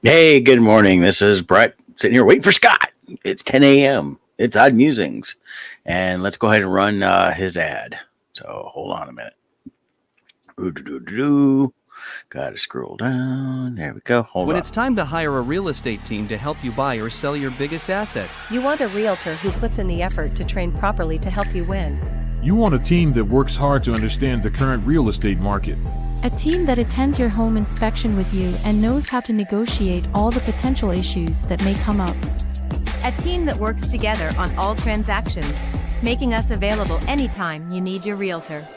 Hey, good morning. This is Brett sitting here waiting for Scott. It's 10 a.m. It's Odd Musings. And let's go ahead and run his ad. So hold on a minute. Ooh-doo-doo-doo-doo. Gotta scroll down. There we go. Hold When on. it's time to hire a real estate team to help you buy or sell your biggest asset, You want a realtor who puts in the effort to train properly to help you win. You want a team that works hard to understand the current real estate market. A team that attends your home inspection with you and knows how to negotiate all the potential issues that may come up. A team that works together on all transactions, making us available anytime you need your realtor,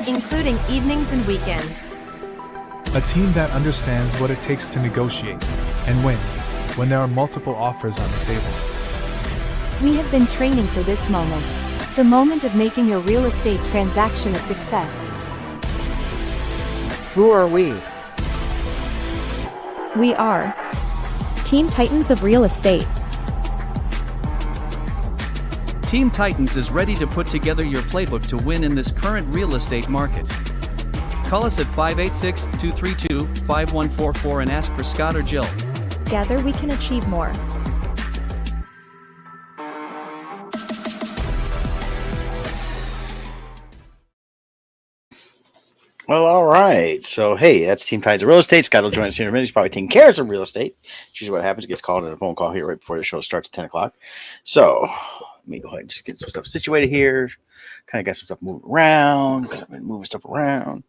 including evenings and weekends. A team that understands what it takes to negotiate and win when there are multiple offers on the table. We have been training for this moment. The moment of making your real estate transaction a success. Who are we? We are Team Titans of Real Estate. Team Titans is ready to put together your playbook to win in this current real estate market. Call us at 586-232-5144 and ask for Scott or Jill. Together we can achieve more. Well, all right. So, hey, that's Team Tides of Real Estate. Scott will join us here in a minute. He's probably taking care of some real estate. It's usually what happens. He gets called in a phone call here right before the show starts at 10 o'clock. So, let me go ahead and just get some stuff situated here. Kind of got some stuff moving around because I've been moving stuff around.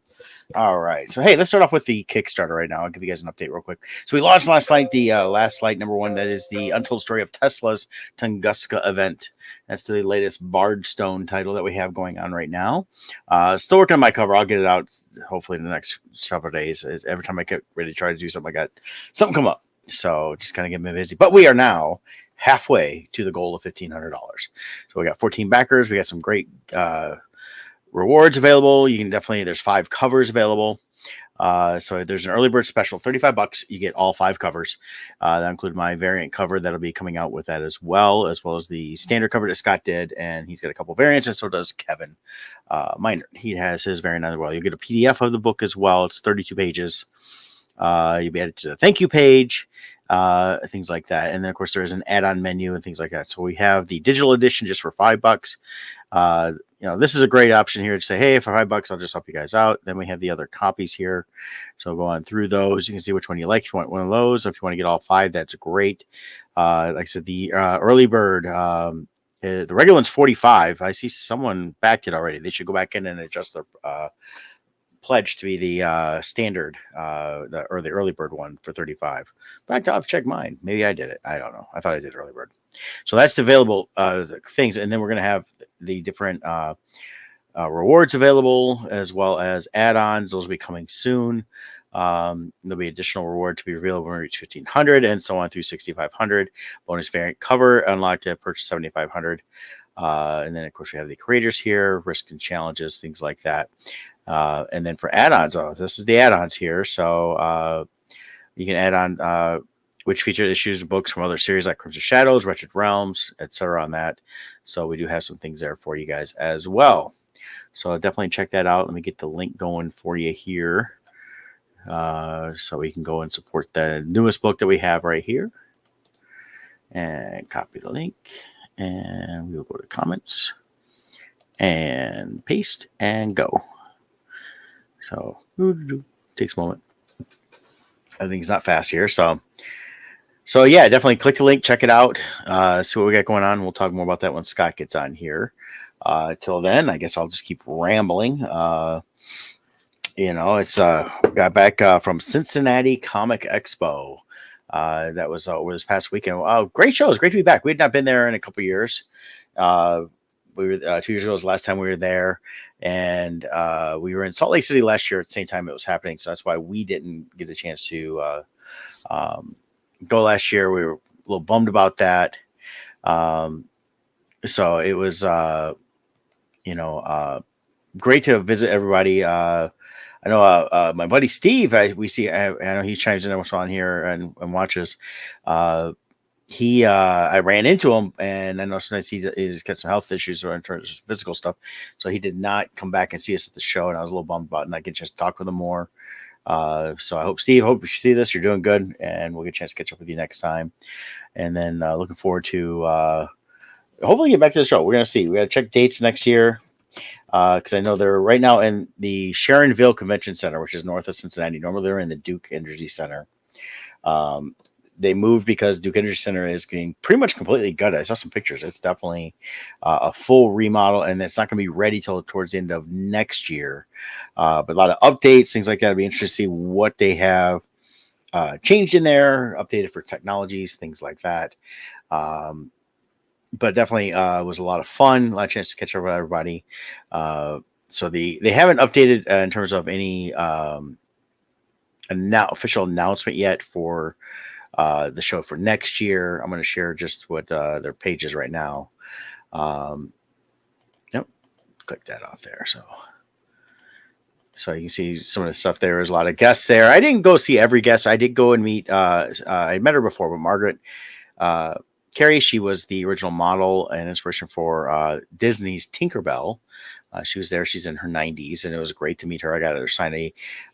All right. So, hey, let's start off with the Kickstarter right now. I'll give you guys an update real quick. So, we launched last night the last slide, number one. That is the Untold Story of Tesla's Tunguska event. That's the latest Bardstone title that we have going on right now. Still working on my cover. I'll get it out hopefully in the next several days. Every time I get ready to try to do something, I got something come up. So, just kind of get me busy. But we are now halfway to the goal of $1,500. So, we got 14 backers. We got some great rewards available. You can definitely, there's 5 covers available. So there's an early bird special, $35. You get all 5 covers. That include my variant cover that'll be coming out with that as well as the standard cover that Scott did. And he's got a couple variants, and so does Kevin Miner. He has his variant as well. You'll get a PDF of the book as well. It's 32 pages. You'll be added to the thank you page. Things like that. And then of course there is an add-on menu and things like that. So we have the digital edition just for $5. This is a great option here to say, hey, for $5, I'll just help you guys out. Then we have the other copies here. So go on through those. You can see which one you like. If you want one of those, if you want to get all 5, that's great. Like I said, the early bird, the regular one's $45. I see someone backed it already. They should go back in and adjust their pledge to be the standard or the early bird one for $35. But I'll check mine. Maybe I did it. I don't know. I thought I did early bird. So that's the available things. And then we're going to have the different rewards available as well as add-ons. Those will be coming soon. There'll be additional reward to be revealed when we reach 1,500 and so on through 6,500. Bonus variant cover unlocked to purchase 7,500. And then, of course, we have the creators here, risk and challenges, things like that. And then for add-ons, this is the add-ons here. So you can add on which feature issues and books from other series like Crimson Shadows, Wretched Realms, etc. on that. So we do have some things there for you guys as well. So definitely check that out. Let me get the link going for you here. So we can go and support the newest book that we have right here. And copy the link. And we will go to comments. And paste and go. So takes a moment. I think it's not fast here. So yeah, definitely click the link, check it out, see what we got going on. We'll talk more about that when Scott gets on here. Till then, I guess I'll just keep rambling. It's got back from Cincinnati Comic Expo. That was over this past weekend. Great show. It was great to be back. We had not been there in a couple years. We were 2 years ago was the last time we were there, and we were in Salt Lake City last year at the same time it was happening. So that's why we didn't get a chance to go last year. We were a little bummed about that. So it was, great to visit everybody. I know my buddy Steve. I know he chimes in every once on here and watches. I ran into him, and I know sometimes he's got some health issues or in terms of physical stuff, so he did not come back and see us at the show, and I was a little bummed about it, and I could just talk with him more. So I hope you see this. You're doing good, and we'll get a chance to catch up with you next time. And then looking forward to hopefully get back to the show. We're gonna see. We gotta check dates next year because I know they're right now in the Sharonville Convention Center, which is north of Cincinnati. Normally they're in the Duke Energy Center. They moved because Duke Energy Center is getting pretty much completely gutted. I saw some pictures. It's definitely a full remodel, and it's not going to be ready till towards the end of next year. But a lot of updates, things like that. It'll be interesting to see what they have changed in there, updated for technologies, things like that. But definitely was a lot of fun. A lot of chance to catch up with everybody. So they haven't updated in terms of any official announcement yet for the show for next year. I'm going to share just what their page is right now. Yep, click that off there. So you can see some of the stuff there. There's a lot of guests there. I didn't go see every guest. I did go and meet. I met her before, but Margaret Carey, she was the original model and inspiration for Disney's Tinkerbell. She was there. She's in her 90s, and it was great to meet her. I got her to sign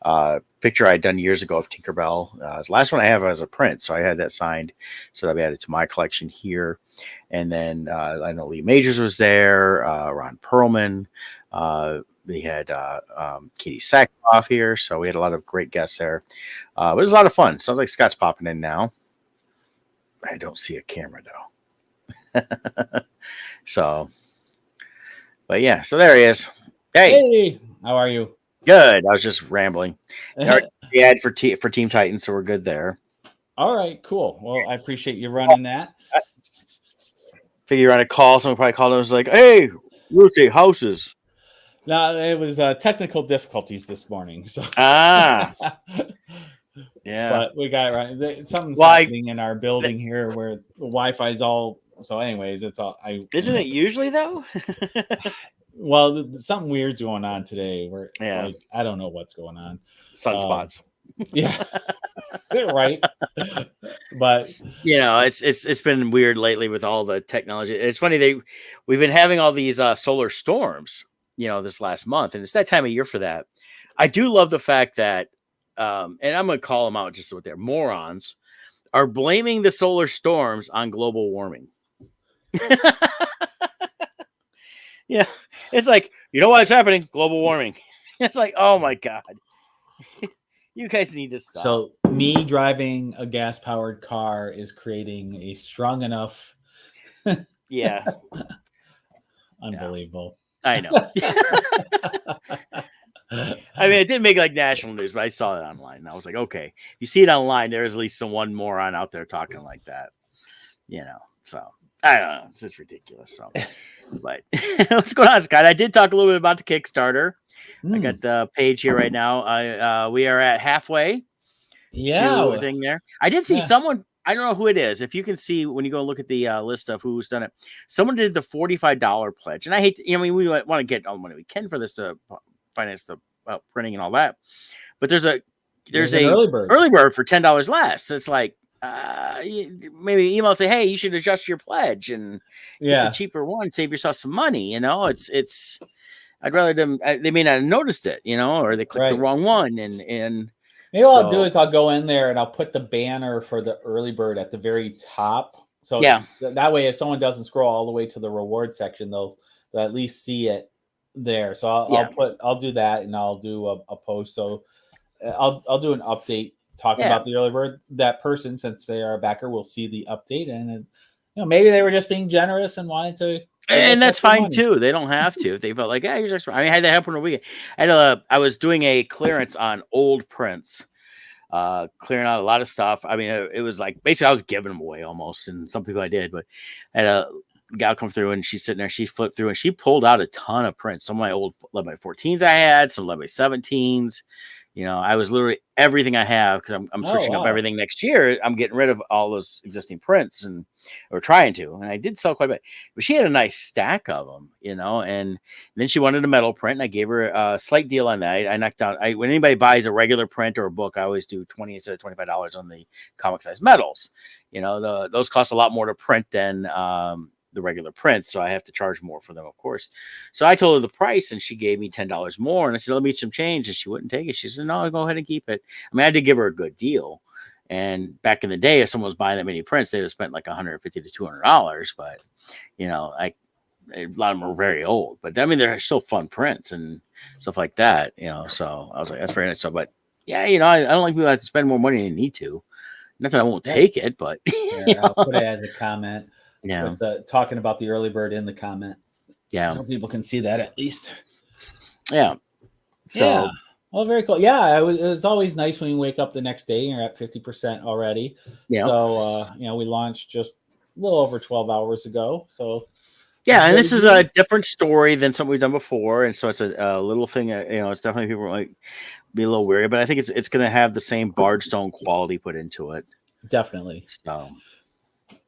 a picture I had done years ago of Tinkerbell. The last one I have as a print, so I had that signed, so that I added to my collection here. And then I know Lee Majors was there, Ron Perlman. We had Katie Sackhoff here, so we had a lot of great guests there. But it was a lot of fun. Sounds like Scott's popping in now. I don't see a camera though. So. But yeah, so there he is. Hey, how are you? Good. I was just rambling. We had for Team Titans, so we're good there. All right, cool. Well, I appreciate you running that. Figure you're on a call. Someone probably called and was like, "Hey, real estate houses." No, it was technical difficulties this morning. So yeah. But we got it right. Something's happening in our building here where the Wi-Fi is all. So, anyways, it's all. Isn't it usually though? Well, something weird's going on today. Where I don't know what's going on. Sunspots. Yeah, right. But it's been weird lately with all the technology. It's funny we've been having all these solar storms, this last month, and it's that time of year for that. I do love the fact that, and I'm going to call them out just so they're morons, are blaming the solar storms on global warming. Yeah, it's like, you know what's happening? Global warming. It's like, oh my God. You guys need to stop. So me driving a gas-powered car is creating a strong enough. Yeah. Unbelievable. I know. I mean, it didn't make like national news, but I saw it online. And I was like, okay, you see it online, there's at least one moron out there talking like that. So I don't know. It's just ridiculous. So, but what's going on, Scott? I did talk a little bit about the Kickstarter. I got the page here right now. We are at halfway. Yeah. To thing there. I did see someone. I don't know who it is. If you can see when you go look at the list of who's done it, someone did the $45 pledge, and I hate. We want to get all the money we can for this to finance the printing and all that. But there's an early bird for $10 less. So it's like maybe email and say, hey, you should adjust your pledge and get the cheaper one, save yourself some money. It's. I'd rather them. They may not have noticed it, or they clicked the wrong one, and. Maybe what I'll do is I'll go in there and I'll put the banner for the early bird at the very top. So that way, if someone doesn't scroll all the way to the reward section, they'll at least see it there. So I'll do that, and I'll do a post. So I'll do an update talking about the early bird. That person, since they are a backer, will see the update, and maybe they were just being generous and wanted to. And that's fine too. They don't have to. If they felt like, here's extra. I had that happen a week. I was doing a clearance on old prints, clearing out a lot of stuff. I mean, it was like basically I was giving them away almost, and some people I did. But I had a gal come through, and she's sitting there. She flipped through, and she pulled out a ton of prints. Some of my old 11x14s I had, some 11x17s. I was literally everything I have because I'm switching up everything next year. I'm getting rid of all those existing prints or trying to. And I did sell quite a bit, but she had a nice stack of them, and then she wanted a metal print, and I gave her a slight deal on that. I knocked out, when anybody buys a regular print or a book, I always do 20 instead of $25 on the comic size metals. Those cost a lot more to print than the regular prints, so I have to charge more for them, of course. So I told her the price, and she gave me $10 more, and I said, "Let me some change," and she wouldn't take it. She said, "No, go ahead and keep it." I mean, I did give her a good deal. And back in the day, if someone was buying that many prints, they would have spent like $150 to $200. But a lot of them are very old. But I mean, they're still fun prints and stuff like that. So I was like, that's very nice. So, but yeah, I don't like people that have to spend more money than they need to. Not that I won't take it, but I'll put it as a comment. Yeah, with talking about the early bird in the comment. Yeah, so people can see that at least. Yeah. So, yeah. Well, very cool. Yeah, it was always nice when you wake up the next day and you're at 50% already. Yeah. So we launched just a little over 12 hours ago. So yeah, and this is a different story than something we've done before, and so it's a little thing. It's definitely people might be a little weary, but I think it's going to have the same Bardstone quality put into it. Definitely. So.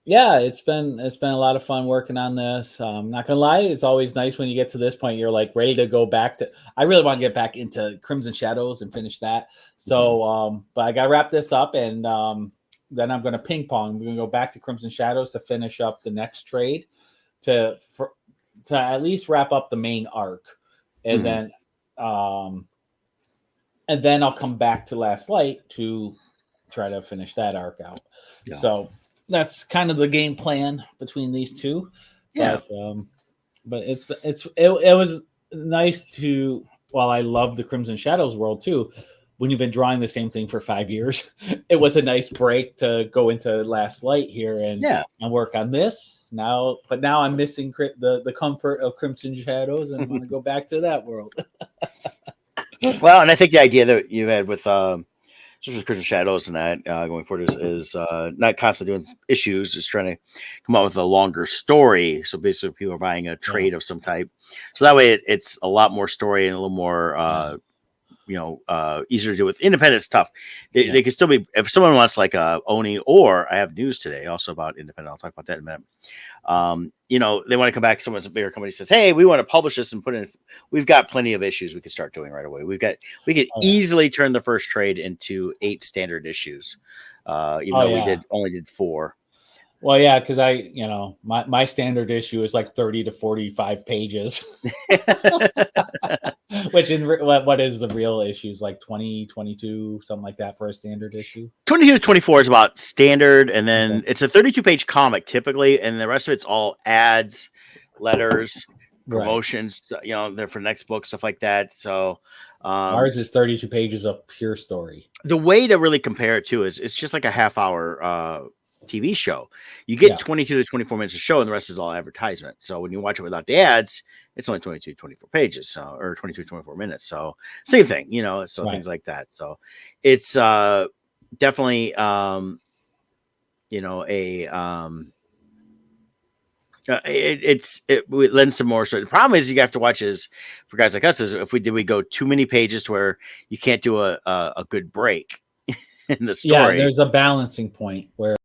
Yeah, it's been a lot of fun working on this. Not gonna lie, it's always nice when you get to this point. You're like ready to go back to. I really want to get back into Crimson Shadows and finish that. So, but I gotta wrap this up, and then I'm gonna ping pong. We're gonna go back to Crimson Shadows to finish up the next trade, to at least wrap up the main arc, and then I'll come back to Last Light to try to finish that arc out. Yeah. So. That's kind of the game plan between these two. Yeah. But it was nice to, while I love the Crimson Shadows world too, when you've been drawing the same thing for 5 years, it was a nice break to go into Last Light here and work on this now. But now I'm missing the comfort of Crimson Shadows and want to go back to that world. Well, and I think the idea that you had with Crimson Shadows and that going forward is not constantly doing issues, just trying to come up with a longer story. So basically, people are buying a trade of some type. So that way, it's a lot more story and a little more, easier to do with. Independent's tough. They can still be, if someone wants like Oni, or I have news today also about independent. I'll talk about that in a minute. They want to come back. Someone's a bigger company says, "Hey, we want to publish this and put in." We've got plenty of issues we can start doing right away. We could easily turn the first trade into 8 standard issues, even though we only did 4. Well, yeah, because my standard issue is like 30 to 45 pages, which what is the real issues, like 20, 22, something like that for a standard issue? 22 to 24 is about standard, and then it's a 32-page comic typically, and the rest of it's all ads, letters, promotions, they're for next book, stuff like that. So ours is 32 pages of pure story. The way to really compare it to is it's just like a half-hour TV show. You get 22 to 24 minutes of show, and the rest is all advertisement. So when you watch it without the ads, it's only 22 to 24 pages, or 22 to 24 minutes. So same thing, things like that. So it's definitely it lends some more. So the problem is you have to watch is for guys like us is if we go too many pages to where you can't do a good break in the story. Yeah, there's a balancing point where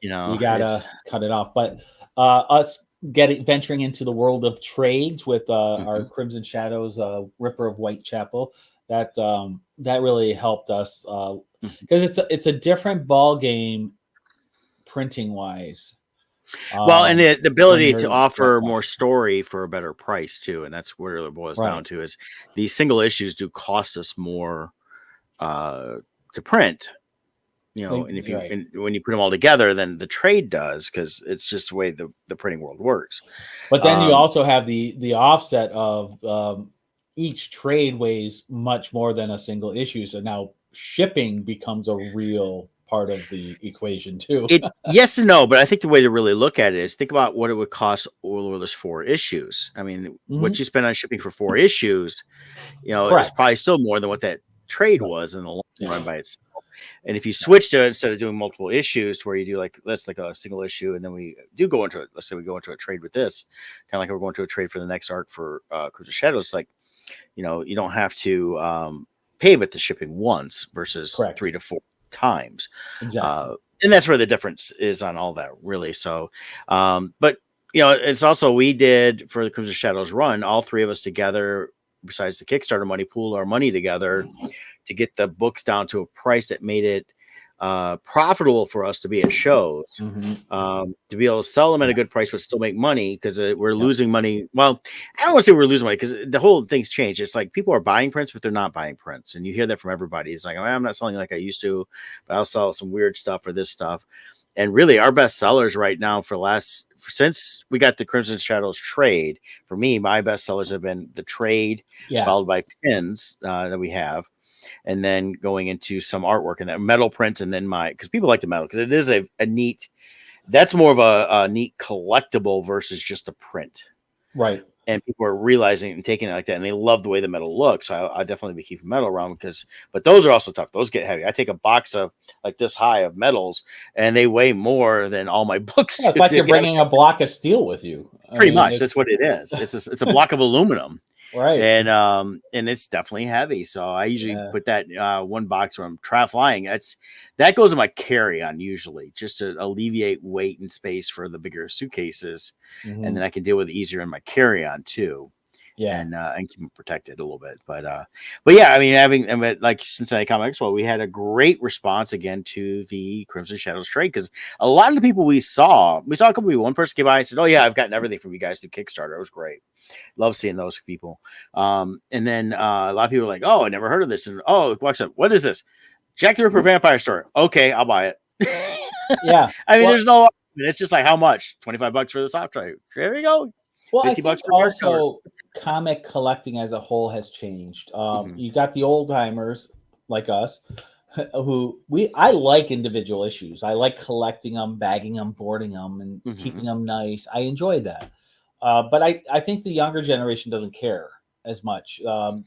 you gotta cut it off. But us venturing into the world of trades with our Crimson Shadows Ripper of Whitechapel, that really helped us because it's a different ball game printing wise. Well, and the ability to offer more story for a better price too, and that's where it boils down to is these single issues do cost us more to print, and if when you put them all together, then the trade does, because it's just the way the printing world works. But then you also have the offset of each trade weighs much more than a single issue, so now shipping becomes a real part of the equation too. Yes and no, but I think the way to really look at it is think about what it would cost over those 4 issues. I mean, what you spend on shipping for 4 issues, is probably still more than what that trade was in the long run by itself. And if you switch to it, instead of doing multiple issues to where you do like a single issue, and then we do go into it, let's say we go into a trade with this, kind of like we're going to a trade for the next arc for Crimson Shadows, like you don't have to pay with the shipping once versus 3 to 4 times. Exactly. And that's where the difference is on all that, really. So but it's also, we did for the Crimson Shadows run, all 3 of us together, besides the Kickstarter money, pooled our money together to get the books down to a price that made it profitable for us to be at shows, to be able to sell them at a good price but still make money, because we're losing money. Well, I don't want to say we're losing money, because the whole thing's changed. It's like people are buying prints, but they're not buying prints, and you hear that from everybody. It's like, I'm not selling like I used to, but I'll sell some weird stuff or this stuff. And really, our best sellers right now since we got the Crimson Shadows trade, for me, my best sellers have been the trade, followed by pins that we have, and then going into some artwork and that metal prints, and then because people like the metal, because it is a neat, that's more of a neat collectible versus just a print. Right. And people are realizing it and taking it like that, and they love the way the metal looks. So I definitely be keeping metal around, but those are also tough. Those get heavy. I take a box of like this high of metals, and they weigh more than all my books. It's like you're bringing a block of steel with you. Pretty much, that's what it is. It's a block of aluminum. Right. And it's definitely heavy. So I usually put that one box where I'm flying. That goes in my carry-on usually, just to alleviate weight and space for the bigger suitcases. And then I can deal with it easier in my carry-on too. Yeah. And keep them protected a little bit. But yeah, I mean, having like Cincinnati Comic Expo, we had a great response again to the Crimson Shadows trade, because a lot of the people we saw a couple people. One person came by and said, "Oh yeah, I've gotten everything from you guys through Kickstarter. It was great. Love seeing those people." And then a lot of people were like, "Oh, I never heard of this." And walks up, "What is this? Jack the Ripper Vampire Story? Okay, I'll buy it." Yeah. I mean, there's no. It's just like, how much? $25 for the soft trade. There you go. Well, $50 for also comic collecting as a whole has changed. You got the old timers like us, who I like individual issues. I like collecting them, bagging them, boarding them, and keeping them nice. I enjoy that. But I think the younger generation doesn't care as much.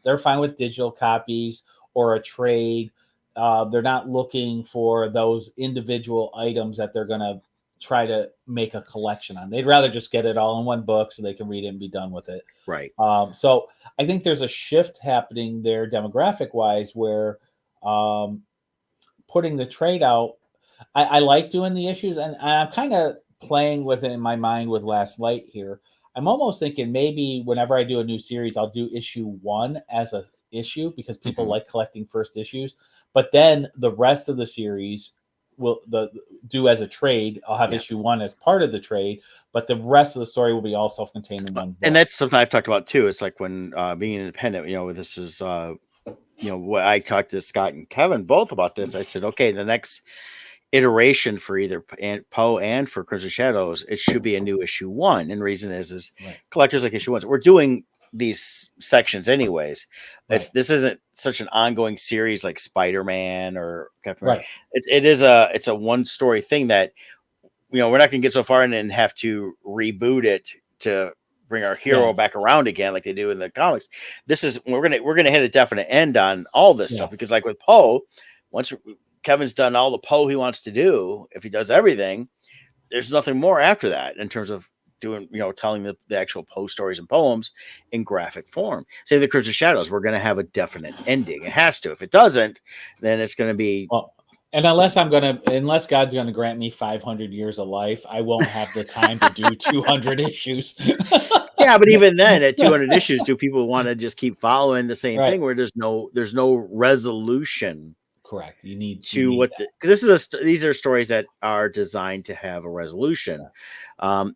They're fine with digital copies or a trade. They're not looking for those individual items that they're going to try to make a collection on. They'd rather just get it all in one book so they can read it and be done with it. Right. So I think there's a shift happening there demographic wise, where putting the trade out, I like doing the issues, and I'm kind of playing with it in my mind with Last Light here. I'm almost thinking maybe whenever I do a new series, I'll do issue 1 as a issue, because people like collecting first issues, but then the rest of the series will do as a trade. I'll have issue 1 as part of the trade, but the rest of the story will be all self-contained in one book. And that's something I've talked about too. It's like when being independent, this is what I talked to Scott and Kevin both about this. I said, okay, the next iteration for either Poe and for Crimson Shadows, it should be a new issue 1. And the reason is collectors like issue 1s. We're doing these sections anyways. This isn't such an ongoing series like Spider-Man or Captain America. It's a one story thing that we're not gonna get so far and then have to reboot it to bring our hero back around again like they do in the comics. This is we're gonna hit a definite end on all this stuff, because like with Poe, once Kevin's done all the Poe he wants to do, if he does everything, there's nothing more after that in terms of doing, telling the actual Poe stories and poems in graphic form. Say the Crimson Shadows, we're going to have a definite ending. It has to. If it doesn't, then it's going to be. Well, and unless God's going to grant me 500 years of life, I won't have the time to do 200 issues. Yeah, but even then, at 200 issues, do people want to just keep following the same thing where there's no resolution? Correct. You need because these are stories that are designed to have a resolution.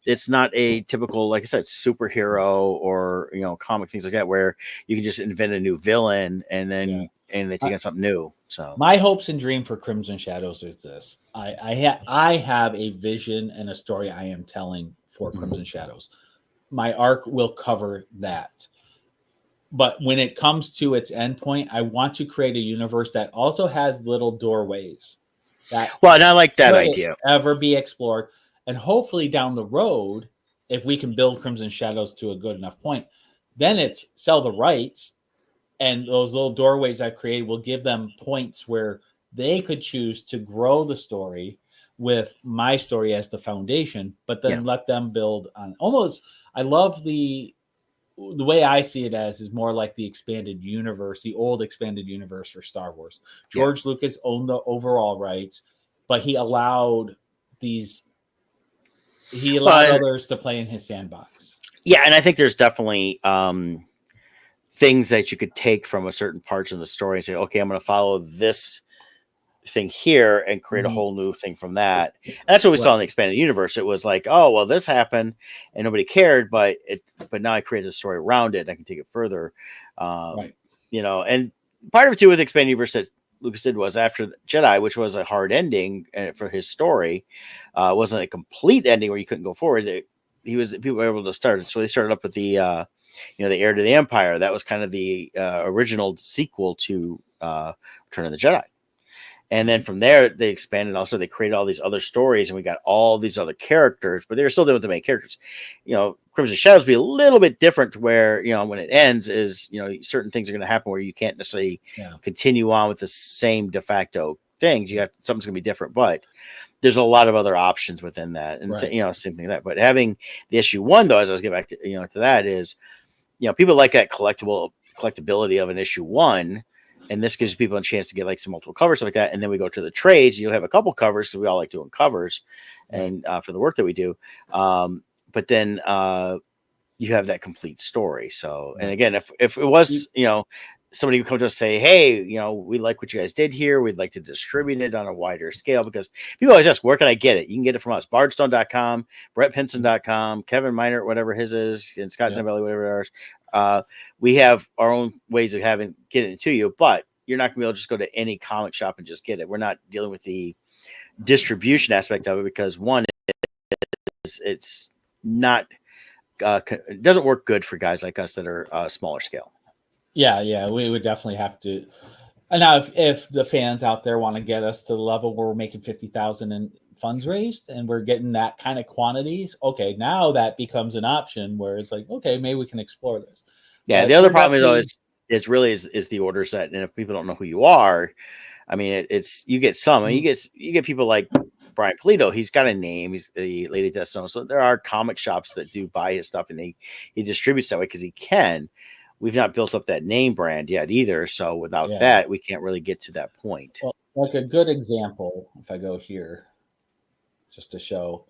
It's not a typical, like I said, superhero or comic things like that where you can just invent a new villain and then they take on something new. So my hopes and dream for Crimson Shadows is this: I have a vision and a story I am telling for Crimson Shadows. My arc will cover that. But when it comes to its endpoint, I want to create a universe that also has little doorways. And I like that idea. Ever be explored. And hopefully down the road, if we can build Crimson Shadows to a good enough point, then it's sell the rights. And those little doorways I've created will give them points where they could choose to grow the story with my story as the foundation, but then let them build on almost. I love the way I see it as is more like the expanded universe, the old expanded universe for Star Wars. George Lucas owned the overall rights, but he allowed others to play in his sandbox. Yeah, and I think there's definitely things that you could take from a certain parts of the story and say, okay, I'm going to follow this thing here and create a whole new thing from that. And that's what we saw in the expanded universe. It was like, oh well, this happened and nobody cared, but now I created a story around it. I can take it further, you know. And part of it too with the expanded universe that Lucas did was after Jedi, which was a hard ending for his story, wasn't a complete ending where you couldn't go forward. People were able to start, so they started up with the you know, the Heir to the Empire. That was kind of the original sequel to Return of the Jedi. And then from there, they expanded. Also, they created all these other stories, and we got all these other characters, but they were still doing with the main characters. You know, Crimson Shadows be a little bit different, where, you know, when it ends, is, you know, certain things are going to happen where you can't necessarily continue on with the same de facto things. You have something's going to be different, but there's a lot of other options within that, and you know, same thing like that. But having the issue 1, though, as I was getting back to, you know, to that is, you know, people like that collectability of an issue 1. And this gives people a chance to get like some multiple covers, stuff like that. And then we go to the trades. You'll have a couple covers because we all like doing covers and for the work that we do. But then you have that complete story. So, and again, if it was, you know, somebody would come to us say, hey, you know, we like what you guys did here. We'd like to distribute it on a wider scale, because people always ask, where can I get it? You can get it from us, bardstone.com, brettpinson.com, Kevin Minor, whatever his is, and Scott Zambelli, whatever ours. We have our own ways of getting it to you, but you're not gonna be able to just go to any comic shop and just get it. We're not dealing with the distribution aspect of it, because one is it's not it doesn't work good for guys like us that are smaller scale. Yeah, we would definitely have to. And now, if the fans out there want to get us to the level where we're making 50,000 in funds raised and we're getting that kind of quantities, okay, now that becomes an option where it's like, okay, maybe we can explore this. Yeah, the other problem though is the order set, and if people don't know who you are, I mean, it's you get some, and you get people like Brian Polito. He's got a name. He's the Lady Death Stone. So there are comic shops that do buy his stuff, and he distributes that way because he can. We've not built up that name brand yet either. So without that, we can't really get to that point. Well, like a good example, if I go here, just to show,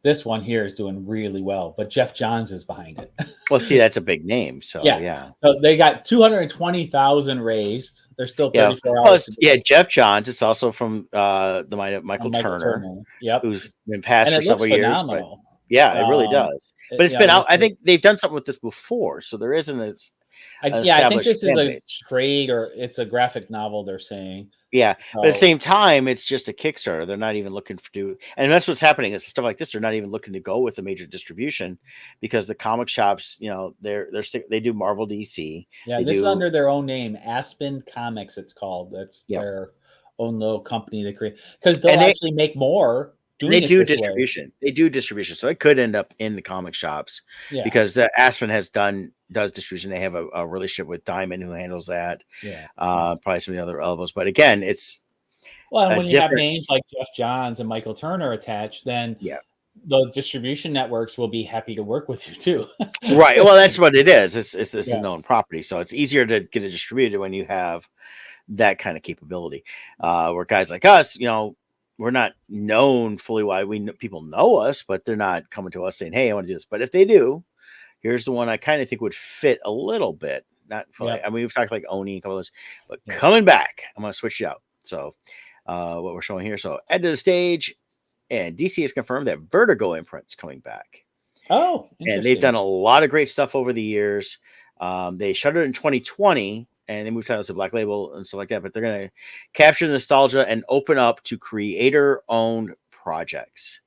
this one here is doing really well, but Jeff Johns is behind it. Well, see, that's a big name. So yeah. So they got 220,000 raised. They're still 34 hours. Plus, Jeff Johns. It's also from the mind of Michael Turner. Yep. Who's been passed for several years. But yeah, it really does. But it's been out. I think they've done something with this before, so there isn't as I think this is a trade, or it's a graphic novel, they're saying. Yeah, but at the same time, it's just a Kickstarter. They're not even looking and that's what's happening is stuff like this. They're not even looking to go with a major distribution, because the comic shops, you know, they do Marvel, DC. Yeah, this is under their own name, Aspen Comics. It's called. That's their own little company they create, because they'll actually make more. They do distribution. They do distribution, so it could end up in the comic shops because the Aspen does distribution. They have a relationship with Diamond, who handles that. Probably some of the other elbows, but again, it's when you have names like Jeff Johns and Michael Turner attached, then the distribution networks will be happy to work with you too. Right. Well, that's what it is. It's this known property, so it's easier to get it distributed when you have that kind of capability. Where guys like us, you know, we're not known fully wide. People know us, but they're not coming to us saying, hey, I want to do this. But if they do, here's the one I kind of think would fit a little bit. Not fully. I mean, we've talked like Oni and a couple of those, but coming back, I'm going to switch it out. So what we're showing here. So add to the stage, and DC has confirmed that Vertigo imprint's coming back. Oh, and they've done a lot of great stuff over the years. They shuttered in 2020. And they moved titles to Black Label and stuff like that. But they're going to capture the nostalgia and open up to creator-owned projects.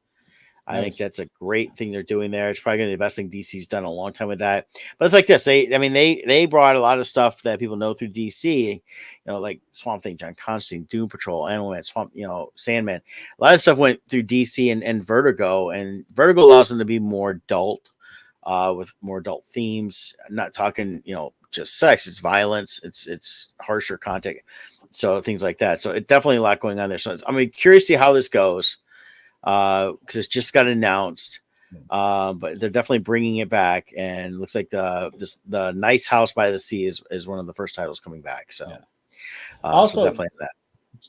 I think that's a great thing they're doing there. It's probably going to be the best thing DC's done in a long time with that. But it's like this. They brought a lot of stuff that people know through DC. You know, like Swamp Thing, John Constantine, Doom Patrol, Animal Man, Sandman. A lot of stuff went through DC and Vertigo. And Vertigo allows them to be more adult, with more adult themes. I'm not talking, you know, just sex, it's violence, it's harsher content, so things like that. So it definitely a lot going on there. So I'm curious to see how this goes, because it's just got announced, but they're definitely bringing it back, and it looks like the Nice House by the Sea is one of the first titles coming back. So also, so definitely that.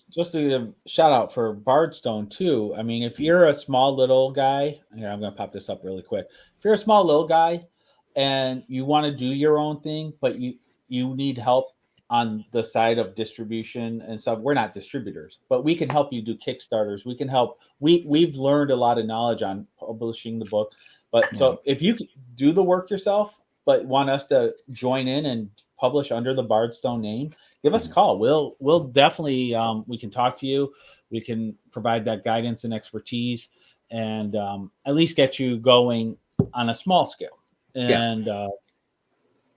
Just a shout out for Bardstone too. I mean, if you're a small little guy, here, I'm going to pop this up really quick. If you're a small little guy and you want to do your own thing, but you need help on the side of distribution and stuff. We're not distributors, but we can help you do Kickstarters. We can help. We've learned a lot of knowledge on publishing the book. But so if you do the work yourself, but want us to join in and publish under the Bardstone name, give us a call. We'll definitely we can talk to you. We can provide that guidance and expertise, and at least get you going on a small scale. And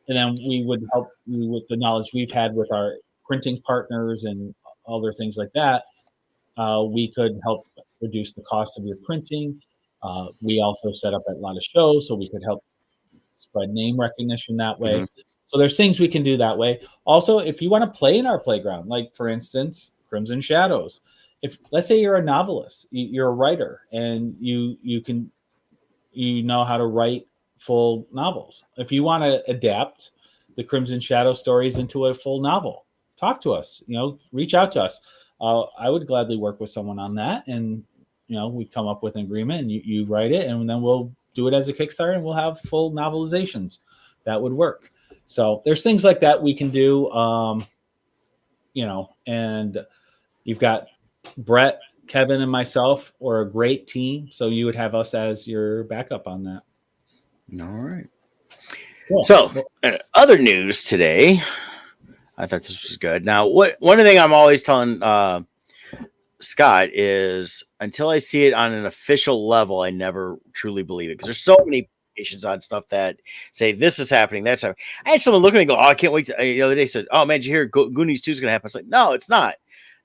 then we would help you with the knowledge we've had with our printing partners and other things like that. We could help reduce the cost of your printing. We also set up a lot of shows, so we could help spread name recognition that way. Mm-hmm. So there's things we can do that way. Also, if you want to play in our playground, like for instance, Crimson Shadows. If let's say you're a novelist, you're a writer, and you know how to write full novels. If you want to adapt the Crimson Shadow stories into a full novel, talk to us. Reach out to us. I would gladly work with someone on that, and we come up with an agreement, and you write it, and then we'll do it as a Kickstarter, and we'll have full novelizations. That would work. So there's things like that we can do. And you've got Brett, Kevin, and myself, or a great team. So you would have us as your backup on that. All right. Cool. So, other news today. I thought this was good. Now, one thing I'm always telling Scott is until I see it on an official level, I never truly believe it because there's so many publications on stuff that say this is happening, that's happening. I had someone look at me and go, "Oh, I can't wait!" The other day said, "Oh man, did you hear Goonies 2 is going to happen?" It's like, no, it's not.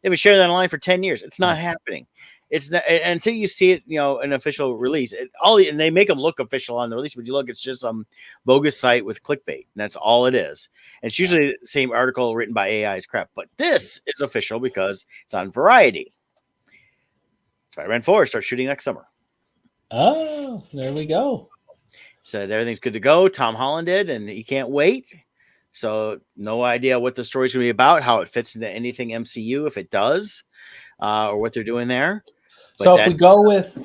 They've been sharing that online for 10 years. It's not happening. It's not until you see it, an official release. And they make them look official on the release, but you look, it's just some bogus site with clickbait, and that's all it is. And it's usually the same article written by AI's crap. But this is official because it's on Variety. Spider-Man 4 starts shooting next summer. Oh, there we go. Said everything's good to go. Tom Holland did, and he can't wait. So no idea what the story's going to be about, how it fits into anything MCU, if it does, or what they're doing there. But so if we go with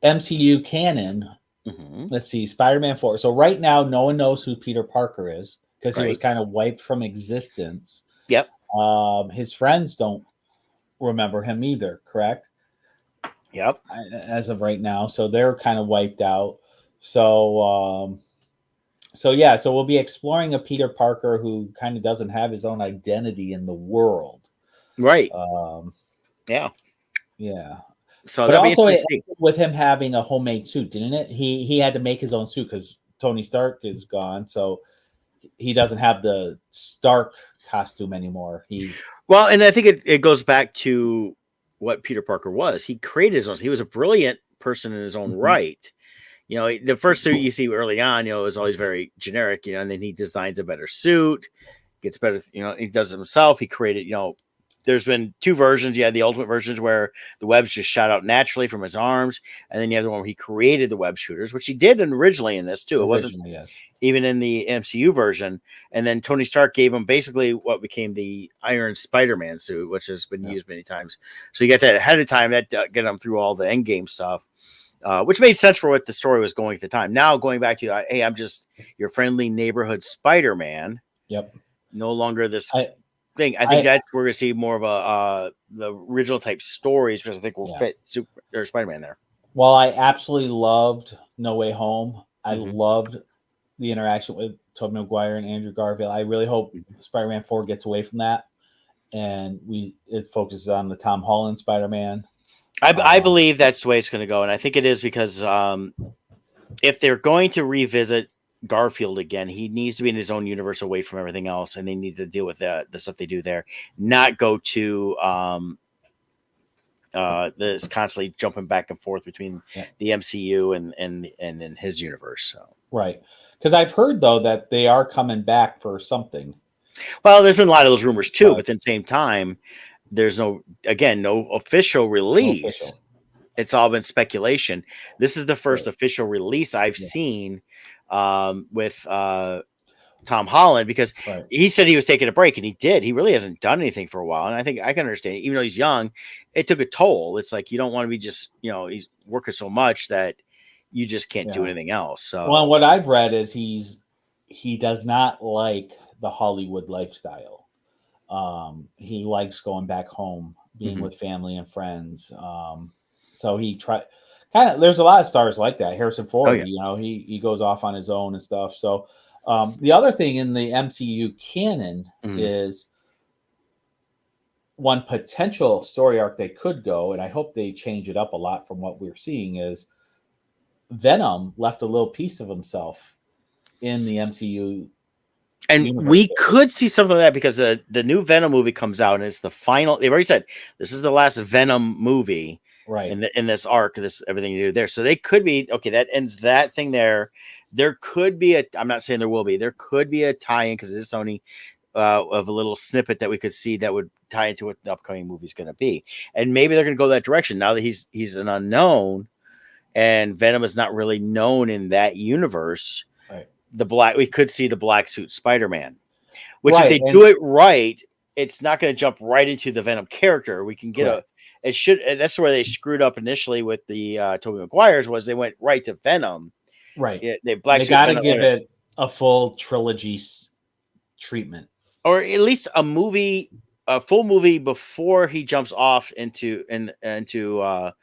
MCU canon, let's see, Spider-Man 4. So right now, no one knows who Peter Parker is because he was kind of wiped from existence. Yep. His friends don't remember him either, correct? Yep. As of right now. So they're kind of wiped out. So we'll be exploring a Peter Parker who kind of doesn't have his own identity in the world. Right. Yeah. So but also with him having a homemade suit, didn't it? He had to make his own suit because Tony Stark is gone, so he doesn't have the Stark costume anymore. And I think it goes back to what Peter Parker was. He created his own. He was a brilliant person in his own right. The first suit you see early on, is always very generic, and then he designs a better suit, gets better, he does it himself. He created, there's been two versions. You had the ultimate versions where the webs just shot out naturally from his arms. And then you have the one where he created the web shooters, which he did originally in this too. It wasn't even in the MCU version. And then Tony Stark gave him basically what became the Iron Spider-Man suit, which has been used many times. So you get that ahead of time, that get him through all the Endgame stuff. Which made sense for what the story was going at the time. Now going back to, hey, I'm just your friendly neighborhood Spider-Man. Yep. No longer this thing. I think that's where we're going to see more of the original type stories, which I think will fit Spider-Man there. Well, I absolutely loved No Way Home. I loved the interaction with Tobey Maguire and Andrew Garfield. I really hope Spider-Man 4 gets away from that, and it focuses on the Tom Holland Spider-Man. I believe that's the way it's going to go, and I think it is because if they're going to revisit Garfield again, he needs to be in his own universe away from everything else, and they need to deal with the stuff they do there, not go to this constantly jumping back and forth between the MCU and in his universe. So. Right, because I've heard though that they are coming back for something. Well, there's been a lot of those rumors too, but at the same time, there's no official release. No official. It's all been speculation. This is the first official release I've seen with Tom Holland, because he said he was taking a break, and he did. He really hasn't done anything for a while, and I think I can understand. Even though he's young, it took a toll. It's like you don't want to be just he's working so much that you just can't do anything else. So, well, what I've read is he does not like the Hollywood lifestyle. He likes going back home, being with family and friends. So he there's a lot of stars like that. Harrison Ford, he goes off on his own and stuff. So the other thing in the MCU canon is one potential story arc they could go, and I hope they change it up a lot from what we're seeing, is Venom left a little piece of himself in the MCU. And we could see something like that because the new Venom movie comes out and it's the final. They've already said this is the last Venom movie, right? In this arc, this everything you do there. So they could be okay. That ends that thing there. There could be I'm not saying there will be. There could be a tie-in because it is Sony of a little snippet that we could see that would tie into what the upcoming movie is going to be, and maybe they're going to go that direction now that he's an unknown, and Venom is not really known in that universe. We could see the black suit Spider-Man, which if they do it right, it's not going to jump right into the Venom character. We can get that's where they screwed up initially with the Tobey Maguire's was they went right to Venom. Right. They got to give it a full trilogy treatment, or at least a full movie before he jumps off into at the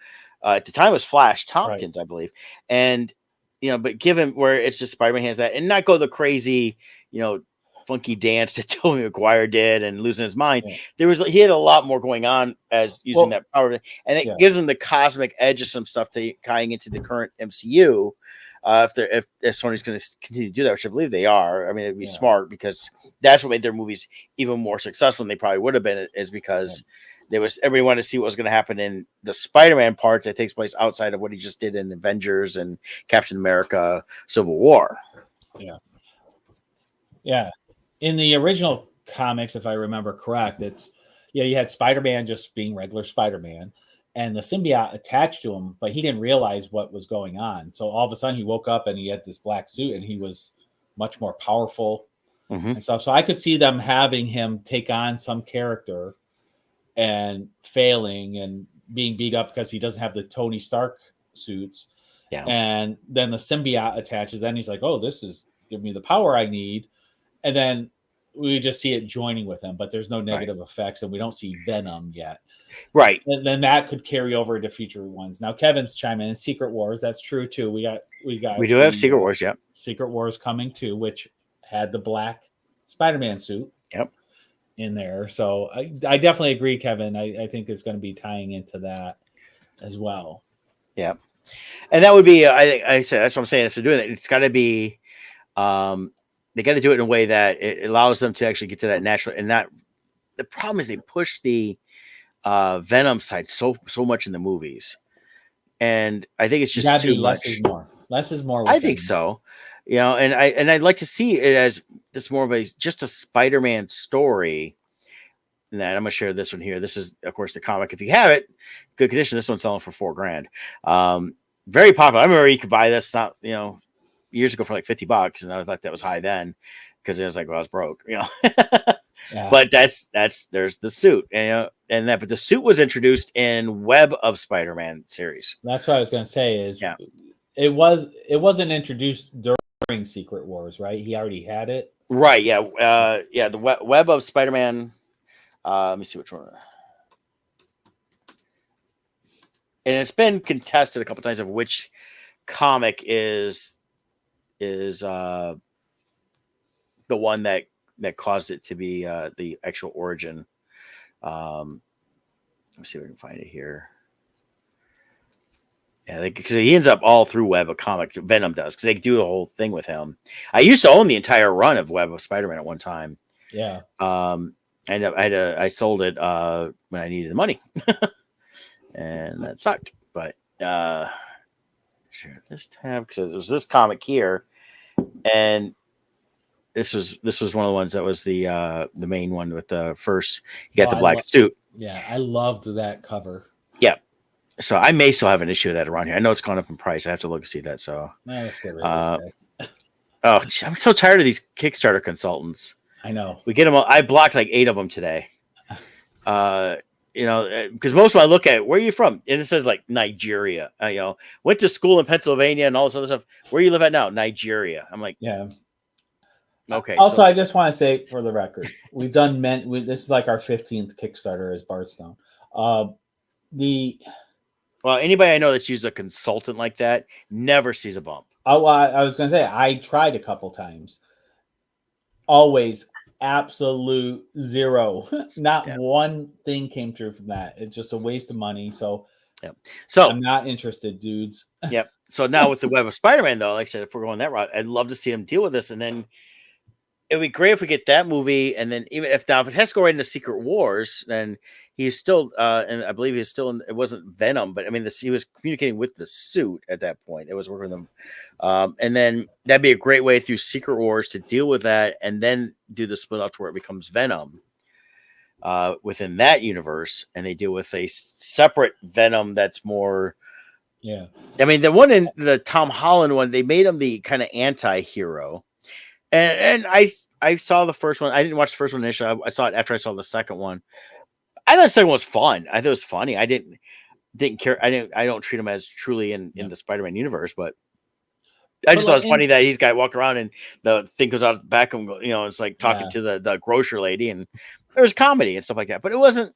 time it was Flash Thompkins, I believe, and. But given where it's just Spider-Man has that and not go the crazy, funky dance that Tobey Maguire did and losing his mind. Yeah. He had a lot more going on as using that power. And it gives him the cosmic edge of some stuff tying into the current MCU. If Sony's going to continue to do that, which I believe they are. I mean, it'd be smart because that's what made their movies even more successful than they probably would have been, is because everybody wanted to see what was going to happen in the Spider-Man part that takes place outside of what he just did in Avengers and Captain America Civil War. Yeah. Yeah. In the original comics, if I remember correct, you had Spider-Man just being regular Spider-Man and the symbiote attached to him, but he didn't realize what was going on. So all of a sudden he woke up and he had this black suit and he was much more powerful and stuff. So I could see them having him take on some character and failing and being beat up because he doesn't have the Tony Stark suits. Yeah. And then the symbiote attaches. Then he's like, oh, this is giving me the power I need. And then we just see it joining with him, but there's no negative effects and we don't see Venom yet. Right. And then that could carry over to future ones. Now Kevin's chiming in Secret Wars. That's true too. We do have Secret Wars. Yep. Secret Wars coming too, which had the black Spider-Man suit. Yep. In there. So I definitely agree, Kevin. I think it's going to be tying into that as well. Yeah. And that would be, I said, that's what I'm saying. If they're doing it, it's got to be, they got to do it in a way that it allows them to actually get to that natural and not, the problem is they push the Venom side so much in the movies. And I think it's just too much. Less is more. Less is more. I think so. And I'd like to see it as this more of just a Spider-Man story. And that I'm gonna share this one here. This is, of course, the comic. If you have it, good condition. This one's selling for $4,000. Very popular. I remember you could buy this not years ago for like $50, and I thought that was high then because it was like, well, I was broke, But there's the suit, but the suit was introduced in Web of Spider-Man series. That's what I was gonna say. It wasn't introduced during Secret Wars, right? He already had it. Right. Yeah. The Web of Spider-Man. Let me see which one. And it's been contested a couple times of which comic is the one that caused it to be the actual origin. Let me see if I can find it here. Yeah, because he ends up all through Web of Comics. Venom does, because they do the whole thing with him. I used to own the entire run of Web of Spider-Man at one time. Yeah. I sold it when I needed the money, and that sucked. But share this tab because it was this comic here, and this was one of the ones that was the main one with the first. You got the black suit. Yeah, I loved that cover. Yeah. So I may still have an issue of that around here. I know it's gone up in price. I have to look and see that. So, I'm so tired of these Kickstarter consultants. I know. We get them all. I blocked like 8 of them today. Because most of them I look at, where are you from? And it says like Nigeria. Went to school in Pennsylvania and all this other stuff. Where you live at now? Nigeria. I'm like, yeah. Okay. Also, so, I just want to say for the record, we've done this is like our 15th Kickstarter as Bardstone. Well, anybody I know that's used a consultant like that never sees a bump. I was going to say I tried a couple times. Always absolute zero. Not one thing came through from that. It's just a waste of money. So, I'm not interested, dudes. Yep. So now with the Web of Spider-Man, though, like I said, if we're going that route, I'd love to see him deal with this, and then it'd be great if we get that movie, and then even if it has to go right into Secret Wars, then he's still, and I believe he's still in. It wasn't Venom, but I mean, he was communicating with the suit at that point. It was working with them, and then that'd be a great way through Secret Wars to deal with that, and then do the split up to where it becomes Venom within that universe, and they deal with a separate Venom that's more. Yeah, I mean, the one in the Tom Holland one, they made him the kind of anti-hero. And I saw the first one. I didn't watch the first one initially. I saw it after I saw the second one. I thought the second one was fun. I thought it was funny. I didn't care. I don't treat him as truly in the Spider-Man universe, but I just thought it was funny that he's got walk around and the thing goes out the back and it's like talking to the grocer lady, and there was comedy and stuff like that. But it wasn't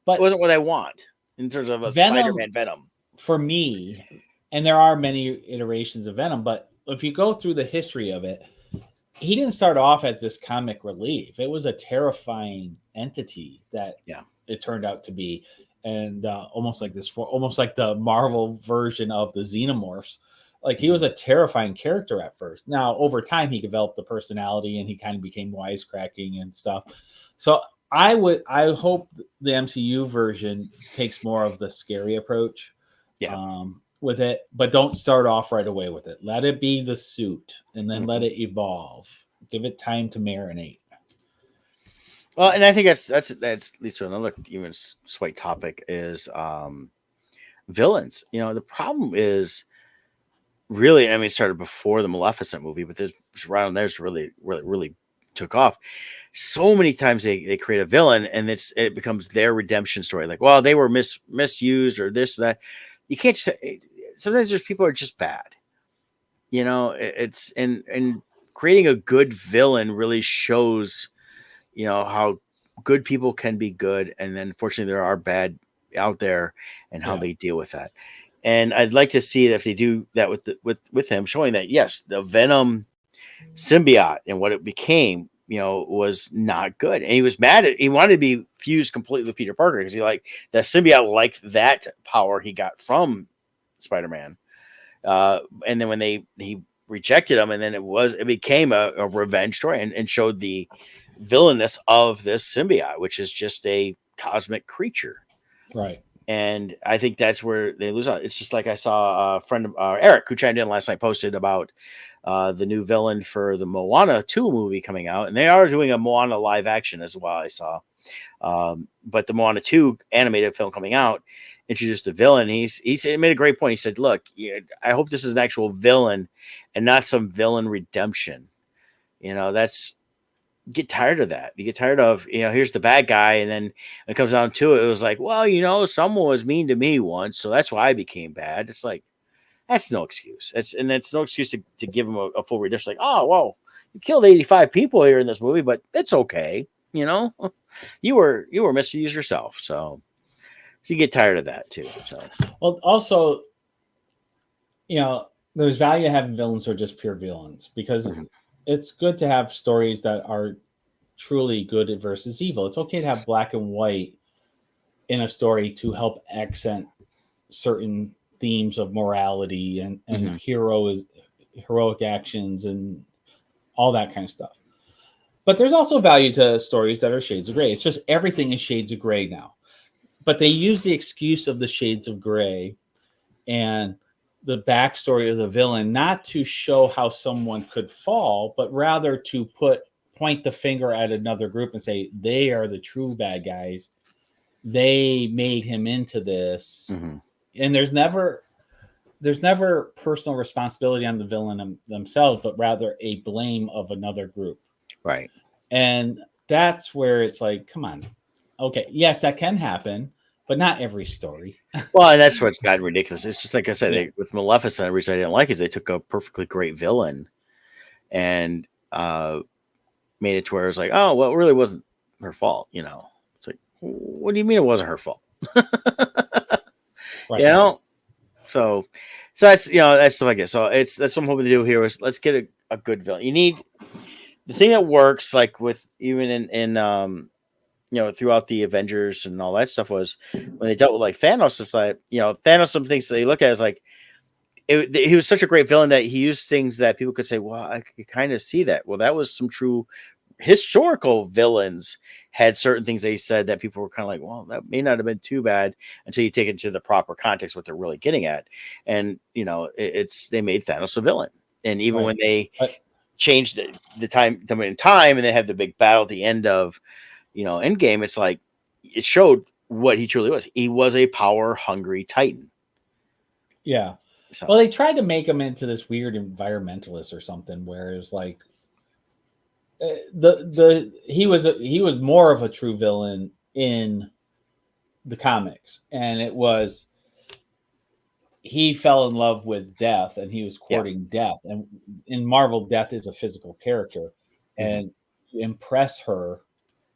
what I want in terms of a Spider-Man Venom. For me, and there are many iterations of Venom, but if you go through the history of it, he didn't start off as this comic relief. It was a terrifying entity that it turned out to be, and almost like the Marvel version of the Xenomorphs. Like, he was a terrifying character at first. Now, over time, he developed the personality, and he kind of became wisecracking and stuff. So I hope the MCU version takes more of the scary approach. With it, but don't start off right away with it. Let it be the suit, and then let it evolve. Give it time to marinate. Well, and I think that's leads to another even slight topic is villains. The problem is really, I mean, it started before the Maleficent movie, but there's around there's really took off. So many times they create a villain, and it becomes their redemption story. Like, well, they were misused or this or that. You can't just sometimes there's people are just bad. It's and creating a good villain really shows, how good people can be good. And then fortunately there are bad out there and how they deal with that. And I'd like to see if they do that with him, showing that, yes, the Venom symbiote and what it became, was not good. And he was he wanted to be fused completely with Peter Parker because the symbiote liked that power he got from Spider-Man. And then when he rejected him, and then it became a revenge story and showed the villainous of this symbiote, which is just a cosmic creature. Right. And I think that's where they lose out. It's just like I saw a friend of Eric, who chimed in last night, posted about the new villain for the Moana 2 movie coming out, and they are doing a Moana live action as well. I saw, but the Moana 2 animated film coming out introduced a villain. He made a great point. He said, "Look, I hope this is an actual villain and not some villain redemption. Get tired of that. You get tired of here's the bad guy, and then it comes down to it. It was like, well, someone was mean to me once, so that's why I became bad. It's like." That's no excuse. That's no excuse to give him a full redemption. Like, oh, well, you killed 85 people here in this movie, but it's okay. You were misused yourself. So you get tired of that too. So, well, also, there's value in having villains who are just pure villains, because it's good to have stories that are truly good versus evil. It's okay to have black and white in a story to help accent certain themes of morality and heroic actions and all that kind of stuff. But there's also value to stories that are shades of gray. It's just everything is shades of gray now. But they use the excuse of the shades of gray and the backstory of the villain not to show how someone could fall, but rather to point the finger at another group and say they are the true bad guys. They made him into this. And there's never personal responsibility on the villain themselves, but rather a blame of another group. Right. And that's where it's like, come on. Okay. Yes, that can happen, but not every story. Well, and that's what's gotten ridiculous. It's just like I said, with Maleficent, the reason I didn't like is they took a perfectly great villain and made it to where it's like, oh, well, it really wasn't her fault, you know. It's like, what do you mean it wasn't her fault? Right. You know? So that's, you know, that's stuff like it. So that's what I'm hoping to do here is let's get a good villain. You need the thing that works, like with even in you know, throughout the Avengers and all that stuff was when they dealt with like Thanos. It's like, you know, Thanos, some things they look at is like he was such a great villain that he used things that people could say, well, I could kind of see that. Well, that was some true historical villains had certain things they said that people were kind of like, well, that may not have been too bad until you take it into the proper context what they're really getting at. And you know, it's they made Thanos a villain, and even when they changed the time in time, and they had the big battle at the end of, you know, Endgame, it's like it showed what he truly was. He was a power hungry Titan. Yeah. So. Well, they tried to make him into this weird environmentalist or something, where it was like he was more of a true villain in the comics, and it was he fell in love with death, and he was courting death. And in Marvel, death is a physical character, and to impress her,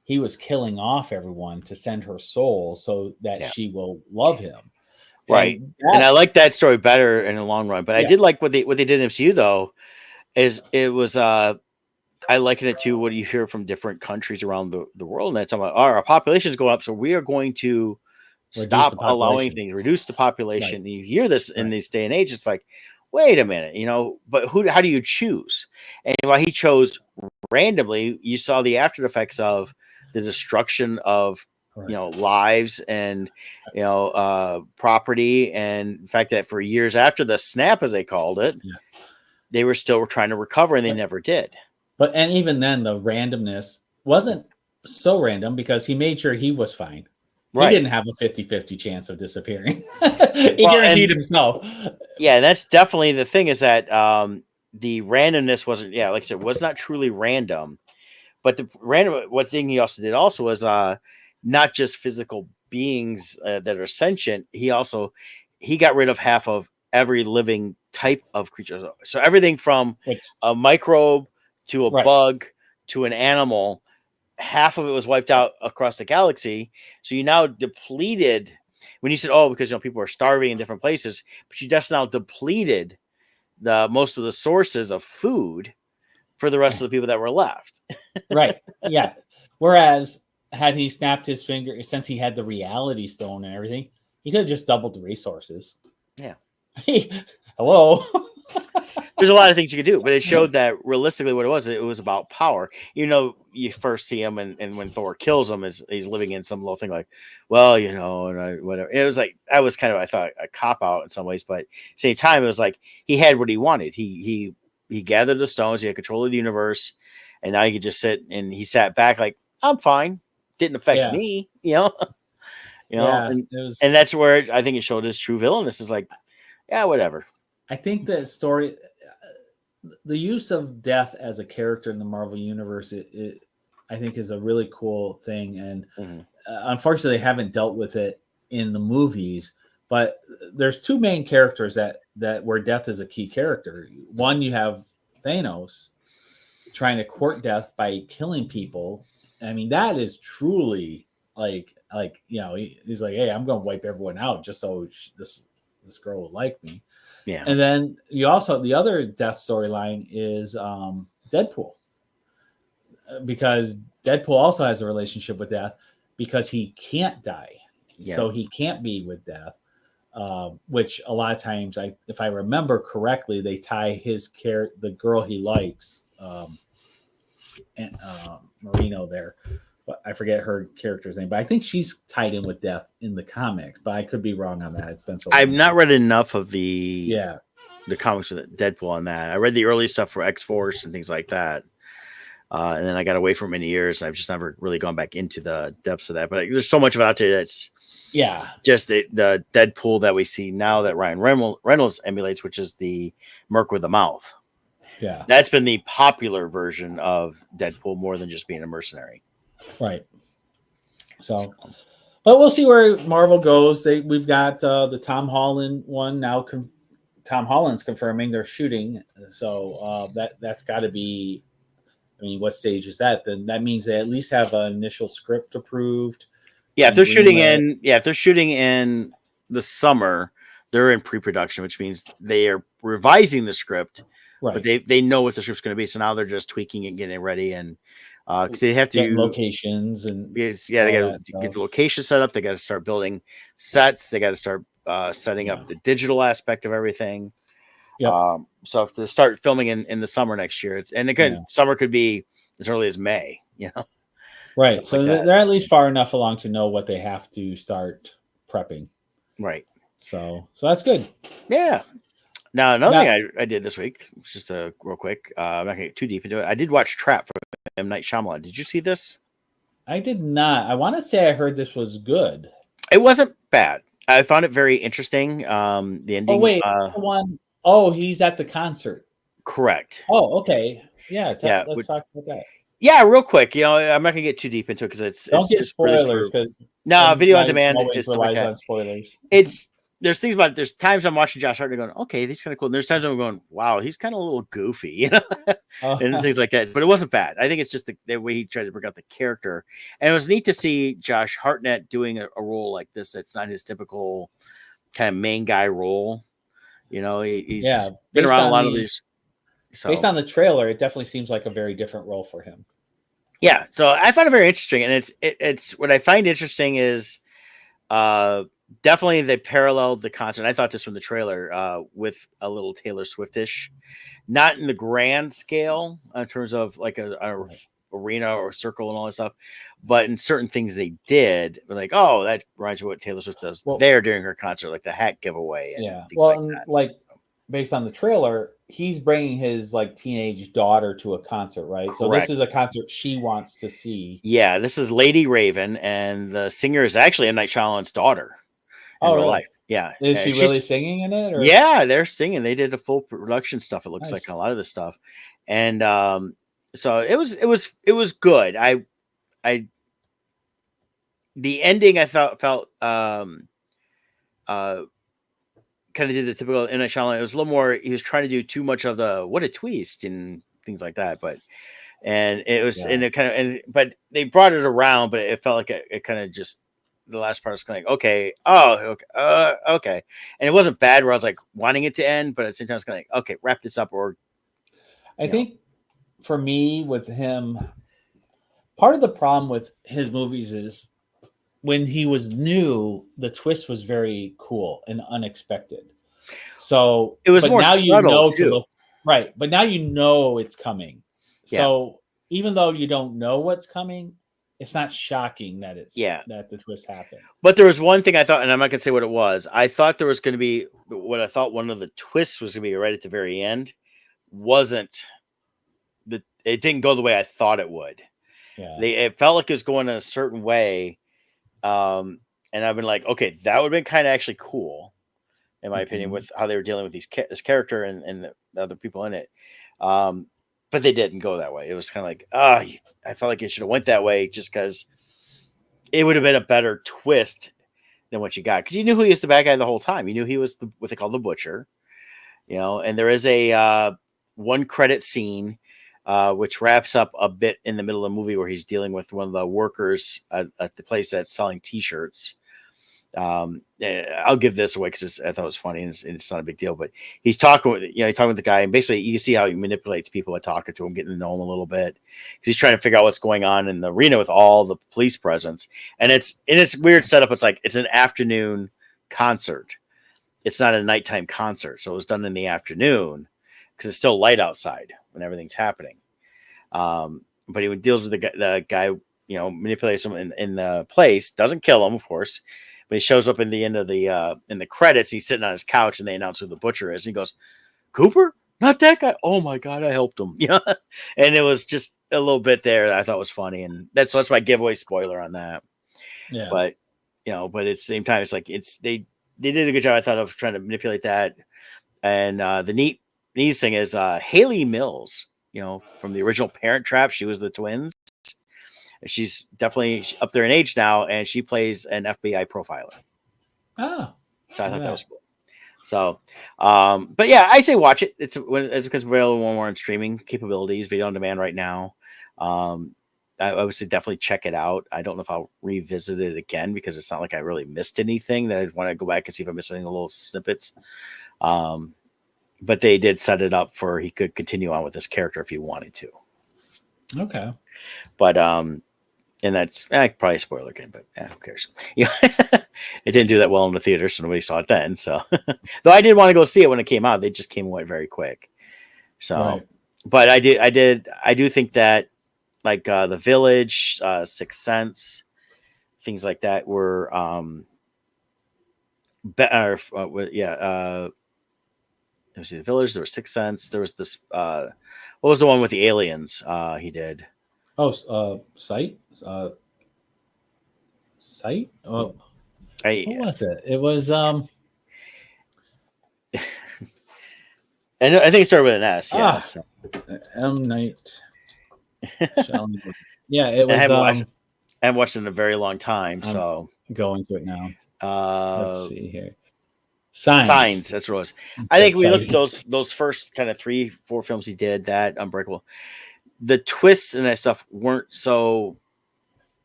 he was killing off everyone to send her soul so that she will love him. Right. And I like that story better in the long run. But I did like what they did in MCU though, is it was I liken it to what you hear from different countries around the world. And that's about our population is going up, so we are going to stop allowing things, reduce the population. You hear this in this day and age, it's like, wait a minute, you know, but how do you choose? And while he chose randomly, you saw the after effects of the destruction of you know, lives and, you know, property. And the fact that for years after the snap, as they called it, they were still trying to recover, and they never did. But, and even then the randomness wasn't so random because he made sure he was fine. He didn't have a 50-50 chance of disappearing. He guaranteed himself. Yeah. That's definitely the thing, is that the randomness wasn't, like I said, was not truly random, but the random, what thing he also did also was, not just physical beings that are sentient. He got rid of half of every living type of creature. So everything from a microbe to a bug to an animal, half of it was wiped out across the galaxy. So you now depleted, when you said, oh, because, you know, people are starving in different places, but you just now depleted most of the sources of food for the rest of the people that were left. Right. Yeah. Whereas had he snapped his finger, since he had the reality stone and everything, he could have just doubled the resources. Yeah. Hello. There's a lot of things you could do, but it showed that realistically what it was about power. You know, you first see him, and when Thor kills him, he's living in some little thing like, well, you know, and whatever. It was like, that was kind of, I thought, a cop out in some ways, but at the same time, it was like he had what he wanted. He gathered the stones, he had control of the universe, and now he could just sit, and he sat back like, I'm fine. Didn't affect me, you know. And that's where I think it showed his true villainous. Is like, yeah, whatever. I think the story, the use of death as a character in the Marvel universe, I think is a really cool thing, and unfortunately, they haven't dealt with it in the movies. But there's two main characters that where death is a key character. One, you have Thanos trying to court death by killing people. I mean, that is truly like you know, he's like, hey, I'm going to wipe everyone out just so this girl will like me. Yeah. And then you also, the other death storyline is Deadpool, because Deadpool also has a relationship with death because he can't die, so he can't be with death. Which a lot of times, if I remember correctly, they tie the girl he likes. Marino there, but I forget her character's name, but I think she's tied in with death in the comics, but I could be wrong on that. It's been so long. I've not read enough of the comics with Deadpool on that. I read the early stuff for X-Force and things like that, and then I got away for many years. I've just never really gone back into the depths of that, but there's so much of it out there that's just the Deadpool that we see now that Ryan Reynolds emulates, which is the Merc with the mouth. Yeah, that's been the popular version of Deadpool, more than just being a mercenary. Right. So, but we'll see where Marvel goes. We've got the Tom Holland one now. Tom Holland's confirming they're shooting, so that's got to be I mean, what stage is that? Then that means they at least have an initial script approved. Yeah, if they're shooting in the summer, they're in pre-production, which means they are revising the script, but they know what the script's going to be. So now they're just tweaking and getting it ready, and because they have to get locations and they got to get the location set up. They got to start building sets. They got to start setting up the digital aspect of everything. So to start filming in the summer next year, and again, summer could be as early as May. Right. So like they're at least far enough along to know what they have to start prepping. Right. So that's good. Yeah. Now, another thing I did this week, just real quick, I'm not going to get too deep into it. I did watch Trap from M. Night Shyamalan. Did you see this? I did not. I want to say I heard this was good. It wasn't bad. I found it very interesting. The ending. Oh, wait. Oh, he's at the concert. Correct. Oh, okay. Yeah. Let's talk about that. Yeah, real quick. I'm not gonna get too deep into it because don't get spoilers because video on demand is relies on spoilers. There's things about it. There's times I'm watching Josh Hartnett going, okay, he's kind of cool. And there's times I'm going, wow, he's kind of a little goofy, and things like that. But it wasn't bad. I think it's just the way he tried to bring out the character, and it was neat to see Josh Hartnett doing a role like this. That's not his typical kind of main guy role. He's been around a lot of these. So, based on the trailer, it definitely seems like a very different role for him. Yeah, so I found it very interesting, and it's what I find interesting is definitely they paralleled the concert. I thought this from the trailer with a little Taylor Swiftish, not in the grand scale in terms of like a arena or circle and all that stuff, but in certain things they did, like, oh, that reminds me of what Taylor Swift does there during her concert, like the hat giveaway. And things like that. Like based on the trailer, he's bringing his like teenage daughter to a concert, right? Correct. So this is a concert she wants to see. Yeah, this is Lady Raven, and the singer is actually M. Night Shyamalan's daughter in real life. Yeah, is she really singing in it? Or? Yeah, they're singing. They did the full production stuff. It looks like a lot of this stuff, and so it was good. The ending I felt kind of did the typical M. Night Shyamalan. It was a little more. He was trying to do too much of the what a twist and things like that, but it was and it kind of but they brought it around, but it felt like it kind of just the last part was kind of like okay, okay, and it wasn't bad where I was like wanting it to end, but at the same time I was kind of like okay, wrap this up or. I think for me with him, part of the problem with his movies is when he was new, the twist was very cool and unexpected. So it was more now subtle too. Right. But now you know it's coming. So even though you don't know what's coming, it's not shocking that that the twist happened. But there was one thing I thought, and I'm not gonna say what it was. I thought there was gonna be what I thought one of the twists was gonna be right at the very end. Wasn't it didn't go the way I thought it would. Yeah. It felt like it was going in a certain way. And I've been like, okay, that would have been kind of actually cool, in my opinion, with how they were dealing with this character and the other people in it. But they didn't go that way. It was kind of like, I felt like it should have went that way just because it would have been a better twist than what you got. Because you knew who he was the bad guy the whole time. You knew he was what they call the butcher, and there is a one credit scene which wraps up a bit in the middle of the movie where he's dealing with one of the workers at the place that's selling T-shirts. I'll give this away because I thought it was funny and it's not a big deal. But he's talking with the guy, and basically you can see how he manipulates people by talking to him, getting to know him a little bit because he's trying to figure out what's going on in the arena with all the police presence. And it's weird setup. It's like it's an afternoon concert. It's not a nighttime concert, so it was done in the afternoon because it's still light outside when everything's happening. But he deals with the guy, manipulates him in the place, doesn't kill him, of course, but he shows up in the end of in the credits. He's sitting on his couch and they announce who the butcher is. And he goes, Cooper, not that guy. Oh my God, I helped him. And it was just a little bit there that I thought was funny. And that's my giveaway spoiler on that. Yeah. But, but at the same time, it's like, they did a good job, I thought, of trying to manipulate that. And the neat thing is Haley Mills, from the original Parent Trap. She was the twins. She's definitely up there in age now, and she plays an FBI profiler. Oh, so I thought that was cool. So, but yeah, I say watch it. It's because available more on streaming capabilities, video on demand right now. I would say definitely check it out. I don't know if I'll revisit it again because it's not like I really missed anything that I'd want to go back and see if I missed any little snippets. But they did set it up for he could continue on with this character if he wanted to. Okay. But and that's probably a spoiler again, but who cares? Yeah, it didn't do that well in the theater, so nobody saw it then. So, though I did want to go see it when it came out, they just came away very quick. So, Right. But I do think that like The Village, Sixth Sense, things like that were better. Let me see, The Village. There was Sixth Sense. There was this. What was the one with the aliens? He did. Oh, Sight. Sight. Oh, what was it? It was And I think it started with an S. Yeah. So. M. Night. Yeah, it was. I haven't watched it in a very long time, so going to it now. Let's see here. Signs. That's what it was. I think we looked at those first kind of 3-4 films he did. That Unbreakable. The twists and that stuff weren't so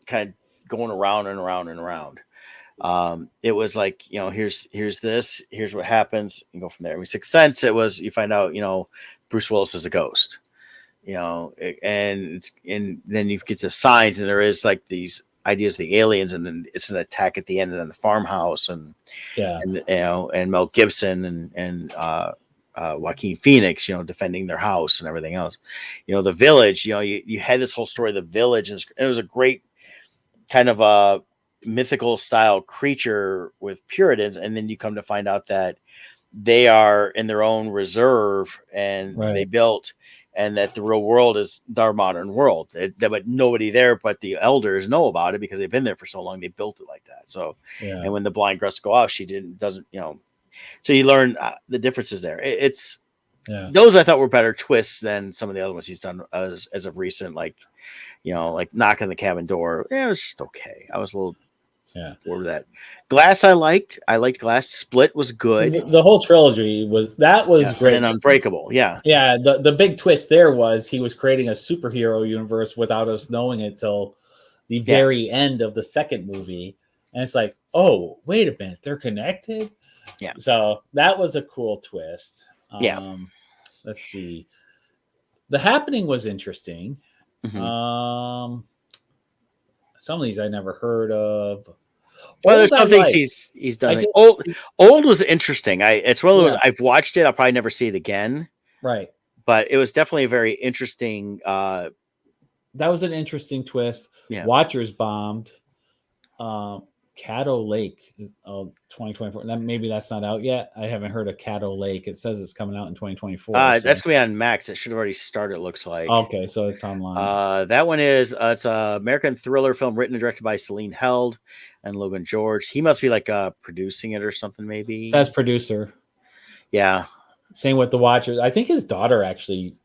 kind of going around and around and around. It was like, here's this, here's what happens, and go from there. I mean, Sixth Sense, it was you find out, Bruce Willis is a ghost, and then you get to Signs, and there is like these ideas of the aliens, and then it's an attack at the end, and then the farmhouse, and Mel Gibson and Joaquin Phoenix, defending their house and everything else. The Village, you had this whole story of the Village, and it was a great kind of a mythical style creature with Puritans, and then you come to find out that they are in their own reserve and they built, and that the real world is our modern world. But nobody there but the elders know about it because they've been there for so long. They built it like that. So, and when the blind girls go out, she doesn't. So you learn the differences there. Those I thought were better twists than some of the other ones he's done as of recent, like Knock on the Cabin Door. Yeah, it was just okay. I was a little bored with that. Glass I liked. Glass. Split was good. The whole trilogy was great. And Unbreakable. Yeah. Yeah. The big twist there was he was creating a superhero universe without us knowing it till the very end of the second movie. And it's like, oh, wait a minute, they're connected. Yeah. So that was a cool twist. Let's see. The Happening was interesting. Mm-hmm. Some of these I never heard of. Well, there's some things he's done. Old was interesting. It's one of those I've watched it. I'll probably never see it again. Right. But it was definitely a very interesting. That was an interesting twist. Yeah. Watchers bombed. Caddo Lake is 2024. Maybe that's not out yet. I haven't heard of Caddo Lake. It says it's coming out in 2024. That's going to be on Max. It should have already started, it looks like. Okay, so it's online. That one is it's an American thriller film written and directed by Celine Held and Logan George. He must be like producing it or something, maybe. It says producer. Yeah. Same with The Watcher. I think his daughter actually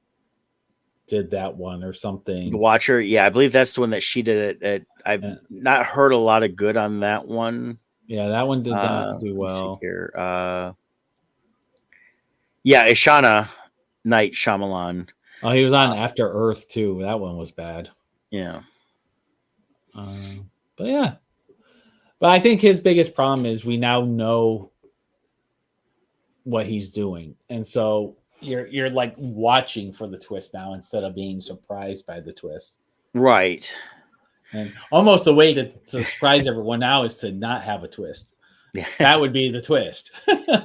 did that one or something. The Watcher, yeah, I believe that's the one that she did it. I've not heard a lot of good on that one. Yeah, that one did not do well. Here. Ishana Night Shyamalan. Oh, he was on After Earth too. That one was bad. Yeah. But I think his biggest problem is we now know what he's doing, and so you're like watching for the twist now instead of being surprised by the twist. Right. And almost the way to surprise everyone now is to not have a twist. Yeah. That would be the twist.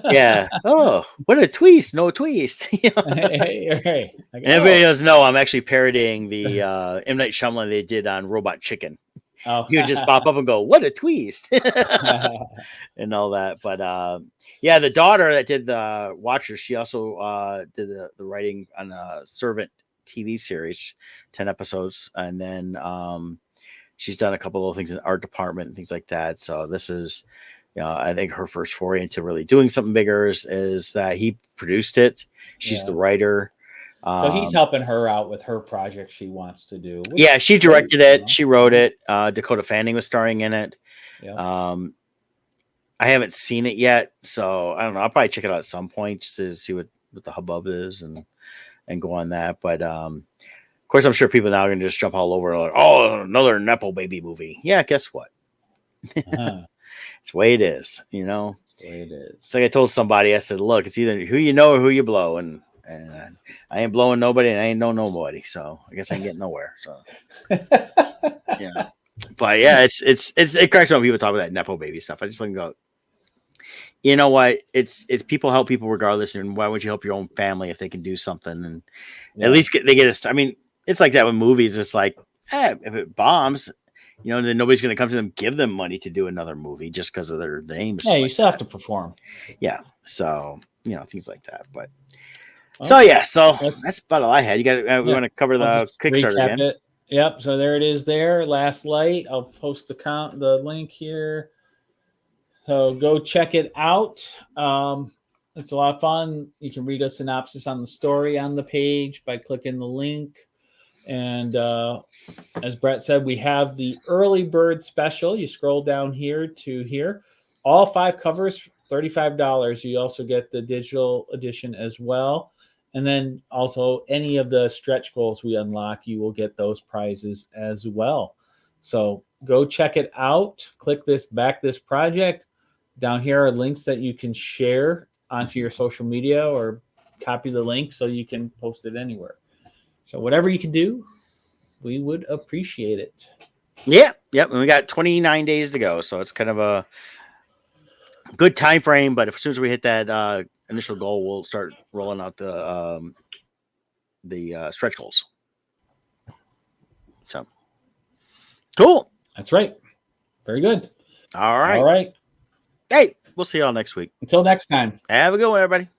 Yeah. Oh, what a twist. No twist. Hey. And everybody doesn't know I'm actually parodying the M. Night Shyamalan they did on Robot Chicken. Oh. He would just pop up and go, what a twist. And all that. But the daughter that did the Watchers, she also did the writing on a Servant TV series, 10 episodes. And then she's done a couple of things in the art department and things like that. So this is, I think her first foray into really doing something bigger is that he produced it. She's the writer. So he's helping her out with her project she wants to do. Yeah, she directed it. She wrote it. Dakota Fanning was starring in it. Yeah. I haven't seen it yet, so I don't know. I'll probably check it out at some point just to see what the hubbub is and go on that. But of course, I'm sure people now are going to just jump all over. Like, oh, another Nepo baby movie. Yeah, guess what? It's the way it is, you know. It's the way it is. It's like I told somebody, I said, look, it's either who you know or who you blow. And I ain't blowing nobody and I ain't know nobody. So I guess I ain't getting nowhere. So, yeah. But yeah, it cracks me when people talk about that Nepo baby stuff. I just like go, you know what? It's people help people regardless. And why would you help your own family if they can do something? And at least they get a, I mean, it's like that with movies. It's like, if it bombs, you know, then nobody's going to come to them, give them money to do another movie just because of their name. Yeah, you still have to perform. Yeah. So, you know, things like that. But so, yeah. So that's about all I had. You got, we want to cover the Kickstarter again. Yep. So there it is there. Last Light. I'll post the link here. So go check it out. It's a lot of fun. You can read a synopsis on the story on the page by clicking the link. And as Brett said, we have the early bird special. You scroll down here to here. All 5 covers, $35. You also get the digital edition as well. And then also any of the stretch goals we unlock, you will get those prizes as well. So go check it out. Click this project. Down here are links that you can share onto your social media or copy the link so you can post it anywhere. So whatever you can do, we would appreciate it. Yeah. Yep. And we got 29 days to go. So it's kind of a good time frame. But as soon as we hit that initial goal, we'll start rolling out the stretch goals. So cool. That's right. Very good. All right. All right. Hey, we'll see y'all next week. Until next time. Have a good one, everybody.